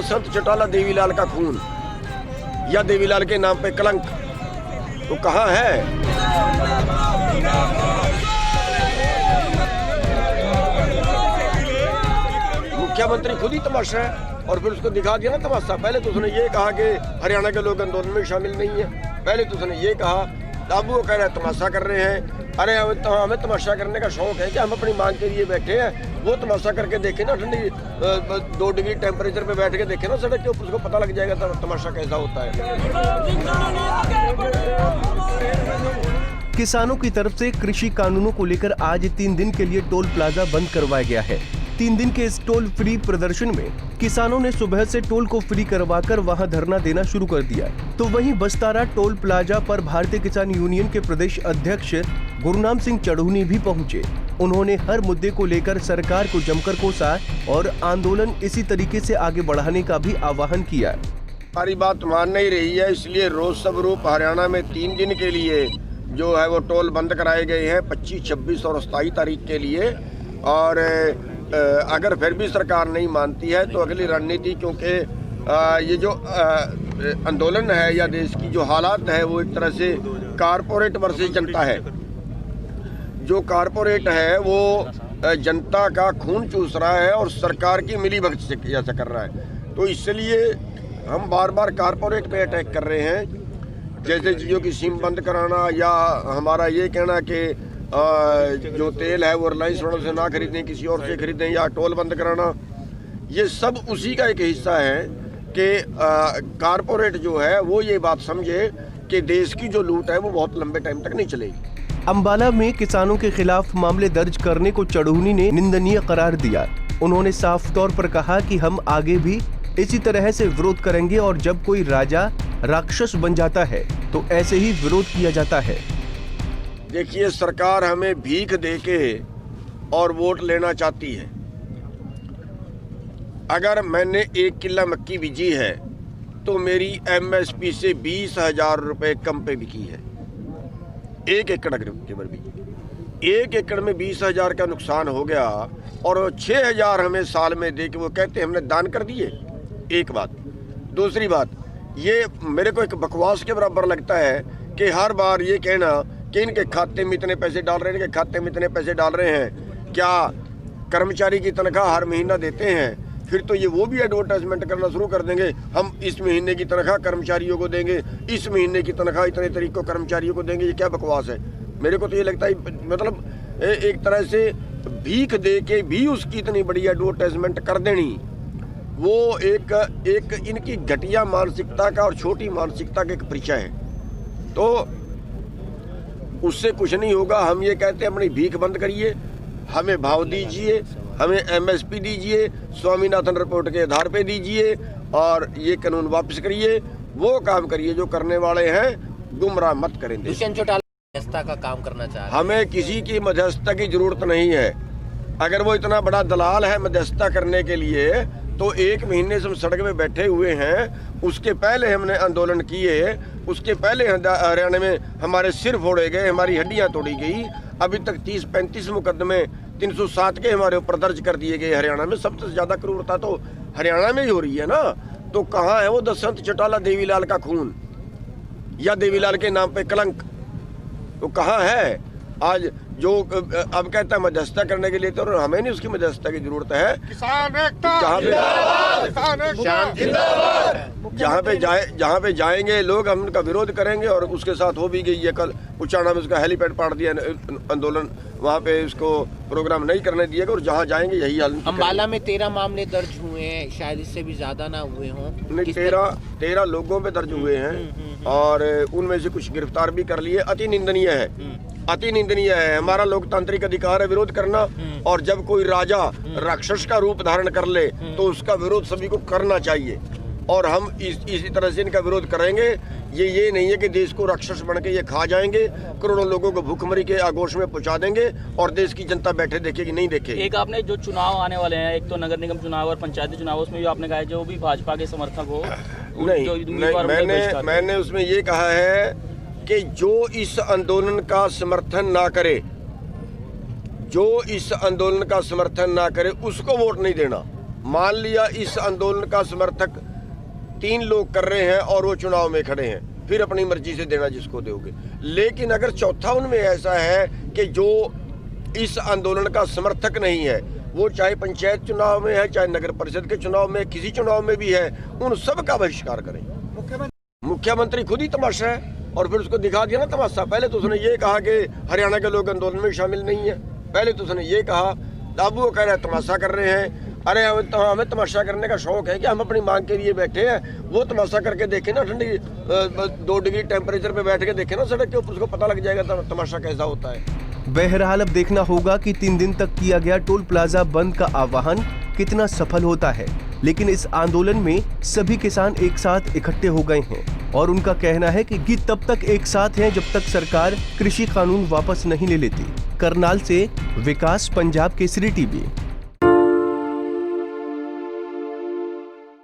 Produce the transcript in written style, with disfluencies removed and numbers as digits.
दसंत चौटाला देवीलाल का खून या देवीलाल के नाम पे कलंक तो कहाँ है? मुख्यमंत्री खुद ही तमाशा है और फिर उसको दिखा दिया ना तमाशा। पहले तो उसने ये कहा कि हरियाणा के लोग आंदोलन में शामिल नहीं है, पहले तो उसने ये कहा, अब वो कह रहे हैं तमाशा कर रहे हैं। अरे हमें तमाशा करने का शौक है कि हम अपनी मांग के लिए बैठे हैं, वो तमाशा करके देखे ना, ठंडी 2 डिग्री टेम्परेचर पे बैठ के देखे ना सड़क के ऊपर, उसको पता लग जाएगा तमाशा कैसा होता है। किसानों की तरफ से कृषि कानूनों को लेकर आज 3 दिन के लिए टोल प्लाजा बंद करवाया गया है। 3 दिन के इस टोल फ्री प्रदर्शन में किसानों ने सुबह से टोल को फ्री करवाकर वहां धरना देना शुरू कर दिया। तो वहीं बस्तारा टोल प्लाजा पर भारतीय किसान यूनियन के प्रदेश अध्यक्ष गुरनाम सिंह चढ़ूनी भी पहुंचे। उन्होंने हर मुद्दे को लेकर सरकार को जमकर कोसा और आंदोलन इसी तरीके से आगे बढ़ाने का भी आह्वान किया। हमारी बात मान नहीं रही है, इसलिए रोज स्वरूप हरियाणा में 3 दिन के लिए जो है वो टोल बंद कराए गए हैं, 25, 26 और 27 तारीख के लिए। और अगर फिर भी सरकार नहीं मानती है तो अगली रणनीति, क्योंकि ये जो आंदोलन है या देश की जो हालात है वो एक तरह से कारपोरेट वर्सेस जनता है। जो कारपोरेट है वो जनता का खून चूस रहा है और सरकार की मिलीभगत से ऐसा कर रहा है। तो इसलिए हम बार बार कारपोरेट पे अटैक कर रहे हैं, जैसे जियो की सिम बंद कराना या हमारा ये कहना कि जो तेल है वो रिलायंस वालों से ना खरीदें, किसी और से खरीदें, या टोल बंद कराना, ये सब उसी का एक हिस्सा है कि कारपोरेट जो है वो ये बात समझे कि देश की जो लूट है वो बहुत लंबे टाइम तक नहीं चलेगी। अंबाला में किसानों के खिलाफ मामले दर्ज करने को चढ़ूनी ने निंदनीय करार दिया। उन्होंने साफ तौर पर कहा कि हम आगे भी इसी तरह से विरोध करेंगे और जब कोई राजा राक्षस बन जाता है तो ऐसे ही विरोध किया जाता है। देखिए, सरकार हमें भीख देके और वोट लेना चाहती है। अगर मैंने 1 किलो मक्की बीजी है तो मेरी MSP से 20,000 रुपये कम पे बिकी है, 1 एकड़ के ऊपर भी। 1 एकड़ में 20,000 का नुकसान हो गया और 6,000 हमें साल में दे के वो कहते हैं हमने दान कर दिए। एक बात। दूसरी बात, ये मेरे को एक बकवास के बराबर लगता है कि हर बार ये कहना कि इनके खाते में इतने पैसे डाल रहे हैं, इनके खाते में इतने पैसे डाल रहे हैं। क्या कर्मचारी की तनख्वाह हर महीना देते हैं? फिर तो ये वो भी एडवर्टाइजमेंट करना शुरू कर देंगे, हम इस महीने की तनख्वाह कर्मचारियों को देंगे, इस महीने की तनख्वाह इतने तारीख को कर्मचारियों को देंगे। ये क्या बकवास है? मेरे को तो ये लगता है मतलब एक तरह से भीख दे के भी उसकी इतनी बड़ी एडवर्टाइजमेंट कर देनी, वो एक इनकी घटिया मानसिकता का और छोटी मानसिकता का एक परिचय है। तो उससे कुछ नहीं होगा। हम ये कहते हैं अपनी भीख बंद करिए, हमें भाव दीजिए, हमें MSP दीजिए, स्वामीनाथन रिपोर्ट के आधार पे दीजिए और ये कानून वापस करिए। वो काम करिए जो करने वाले हैं, गुमराह मत करें। दुष्यंत चौटाला मध्यस्थता का काम करना चाह रहे हैं। हमें किसी की मध्यस्थता की जरूरत नहीं है। अगर वो इतना बड़ा दलाल है मध्यस्थता करने के लिए तो 1 महीने से हम सड़क में बैठे हुए हैं। उसके पहले हमने आंदोलन किए, उसके पहले हरियाणा में हमारे सिर फोड़े गए, हमारी हड्डियां तोड़ी गई। अभी तक 30-35 मुकदमे 307 के हमारे ऊपर दर्ज कर दिए गए हरियाणा में। सबसे ज्यादा क्रूरता तो हरियाणा में ही हो रही है ना। तो कहाँ है वो दसंत चौटाला देवीलाल का खून या देवीलाल के नाम पे कलंक, तो कहाँ है? आज जो अब कहता है मध्यस्थता करने के लिए, तो हमें नहीं उसकी मध्यस्थता की जरूरत है। जहाँ पे जाएंगे लोग, हम उनका विरोध करेंगे और उसके साथ हो भी गई है। कल उचाना में उसका हेलीपैड पाड़ दिया आंदोलन, वहाँ पे उसको प्रोग्राम नहीं करने दिया और जहाँ जाएंगे यही हाल। अंबाला में 13 मामले दर्ज हुए हैं, शायद इससे भी ज्यादा ना हुए हों। नहीं, 13 लोगों पे दर्ज हुए हैं और उनमें से कुछ गिरफ्तार भी कर लिए। अति निंदनीय है, अति निंदनीय है। हमारा लोकतांत्रिक अधिकार है विरोध करना, और जब कोई राजा राक्षस का रूप धारण कर ले तो उसका विरोध सभी को करना चाहिए। और हम इसी तरह से इनका विरोध करेंगे। ये नहीं है कि देश को राक्षस बन के ये खा जाएंगे, करोड़ों लोगों को भूखमरी के आगोश में पहुंचा देंगे और देश की जनता बैठे देखेगी नहीं देखेगी। एक आपने जो चुनाव आने वाले हैं, एक तो नगर निगम चुनाव और पंचायती चुनाव, उसमें भी आपने कहा है जो भी भाजपा के समर्थक हो नहीं, मैंने उसमें ये कहा है कि जो इस आंदोलन का समर्थन ना करे, जो इस आंदोलन का समर्थन ना करे उसको वोट नहीं देना। मान लिया इस आंदोलन का समर्थक 3 लोग कर रहे हैं और वो चुनाव में खड़े हैं, फिर अपनी मर्जी से देना जिसको दोगे। लेकिन अगर चौथा उनमें ऐसा है कि जो इस आंदोलन का समर्थक नहीं है, वो चाहे पंचायत चुनाव में है, चाहे नगर परिषद के चुनाव में, किसी चुनाव में भी है, उन सब का बहिष्कार करें। मुख्यमंत्री खुद ही तमाशा है और फिर उसको दिखा दिया ना तमाशा। पहले तो उसने ये कहा कि हरियाणा के लोग आंदोलन में शामिल नहीं है, पहले तो उसने ये कहा, अब वो कह रहे हैं तमाशा कर रहे हैं। अरे हमें तमाशा करने का शौक है कि हम अपनी मांग के लिए बैठे हैं, वो तमाशा करके देखें ना, ठंडी 2 डिग्री टेम्परेचर पे बैठ के देखें ना सड़क के ऊपर, उसको पता लग जाएगा तमाशा कैसा होता है। बहरहाल अब देखना होगा कि 3 दिन तक किया गया टोल प्लाजा बंद का आह्वान कितना सफल होता है। लेकिन इस आंदोलन में सभी किसान एक साथ इकट्ठे हो गए हैं और उनका कहना है कि तब तक एक साथ हैं जब तक सरकार कृषि कानून वापस नहीं ले लेती। करनाल से विकास, पंजाब केसरी टीवी।